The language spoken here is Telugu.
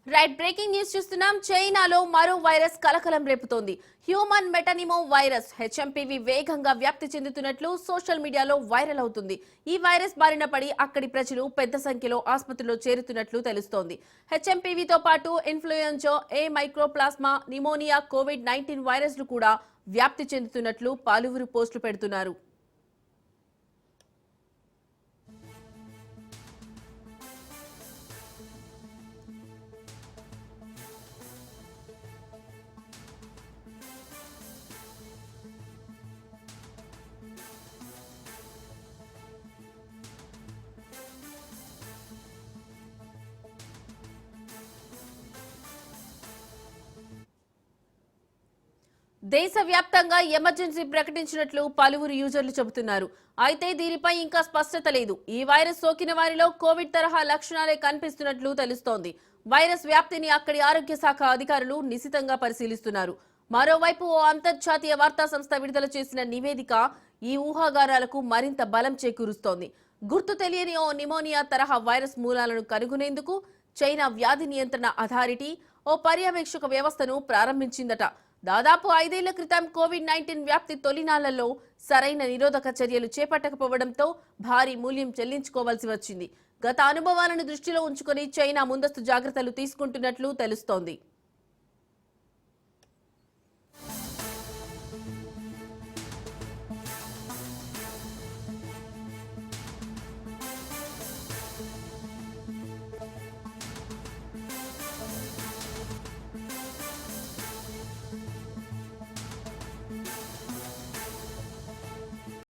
రైట్ బ్రేకింగ్ న్యూస్ చూస్తున్నాం. చైనాలో మరో వైరస్ కలకలం రేపుతోంది. హ్యూమన్ మెటనిమో వైరస్ హెచ్ఎంపీవీ వేగంగా వ్యాప్తి చెందుతున్నట్లు సోషల్ మీడియాలో వైరల్ అవుతుంది. ఈ వైరస్ బారిన పడి అక్కడి ప్రజలు పెద్ద సంఖ్యలో ఆసుపత్రుల్లో చేరుతున్నట్లు తెలుస్తోంది. హెచ్ఎంపీవీతో పాటు ఇన్ఫ్లుయెంజా ఏ, మైక్రోప్లాస్మా, నిమోనియా, కోవిడ్-19 వైరస్లు కూడా వ్యాప్తి చెందుతున్నట్లు పలువురు పోస్టులు పెడుతున్నారు. దేశవ్యాప్తంగా ఎమర్జెన్సీ ప్రకటించినట్లు పలువురు యూజర్లు చెబుతున్నారు. అయితే దీనిపై ఇంకా స్పష్టత లేదు. ఈ వైరస్ సోకిన వారిలో కోవిడ్ తరహా లక్షణాలే కనిపిస్తున్నట్లు తెలుస్తోంది. వైరస్ వ్యాప్తిని అక్కడి ఆరోగ్య శాఖ అధికారులు నిశితంగా పరిశీలిస్తున్నారు. మరోవైపు ఓ అంతర్జాతీయ వార్తా సంస్థ విడుదల చేసిన నివేదిక ఈ ఊహాగానాలకు మరింత బలం చేకూరుస్తోంది. గుర్తు తెలియని ఓ నిమోనియా తరహా వైరస్ మూలాలను కనుగొనేందుకు చైనా వ్యాధి నియంత్రణ అథారిటీ ఓ పర్యవేక్షక వ్యవస్థను ప్రారంభించిందట. దాదాపు 5 ఏళ్ల క్రితం కోవిడ్-19 వ్యాప్తి తొలినాళ్లలో సరైన నిరోధక చర్యలు చేపట్టకపోవడంతో భారీ మూల్యం చెల్లించుకోవాల్సి వచ్చింది. గత అనుభవాలను దృష్టిలో ఉంచుకొని చైనా ముందస్తు జాగ్రత్తలు తీసుకుంటున్నట్లు తెలుస్తోంది.